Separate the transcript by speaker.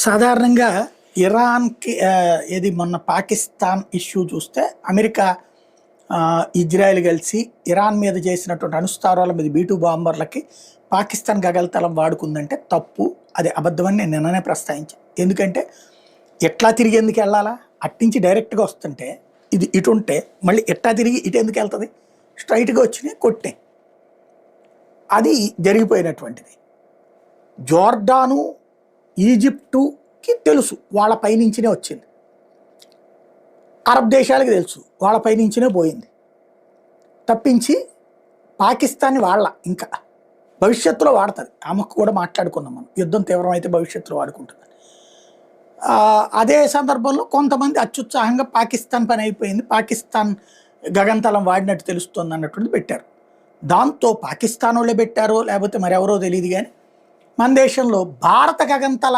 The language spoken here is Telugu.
Speaker 1: సాధారణంగా ఇరాన్‌కి ఏది మొన్న పాకిస్తాన్ ఇష్యూ చూస్తే అమెరికా, ఇజ్రాయెల్ కలిసి ఇరాన్ మీద చేసినటువంటి అణుస్థావరాల మీద బీ-2 బాంబర్లకి పాకిస్తాన్ గగనతలం వాడుకుందంటే తప్పు. అది అబద్ధమని నేను నిన్ననే ప్రస్తావించా. ఎందుకంటే ఎట్లా తిరిగి ఎందుకెళ్ళాలా? అట్నుంచి డైరెక్ట్‌గా వస్తుంటే ఇది ఇటుంటే మళ్ళీ ఎట్టా తిరిగి ఇటెందుకెళ్తది? స్ట్రెయిట్‌గా వచ్చినాయి కొట్టినాయి. అది జరిగిపోయినటువంటిది. జోర్డాను, ఈజిప్టుకి తెలుసు వాళ్ళ పైనుంచినే వచ్చింది. అరబ్ దేశాలకు తెలుసు వాళ్ళ పైనుంచినే పోయింది. తప్పించి పాకిస్తాన్ని వాడలా ఇంకా. భవిష్యత్తులో వాడుతుంది. ఆమెకు కూడా మాట్లాడుకున్నాం మనం. యుద్ధం తీవ్రమైతే భవిష్యత్తులో వాడుకుంటుంది. అదే సందర్భంలో కొంతమంది అత్యుత్సాహంగా పాకిస్తాన్ పని అయిపోయింది, పాకిస్తాన్ గగనతలం వాడినట్టు తెలుస్తుంది అన్నటువంటిది పెట్టారు. దాంతో పాకిస్తాన్ వాళ్ళే పెట్టారో లేకపోతే మరెవరో తెలియదు కానీ మన దేశంలో భారత గగనతల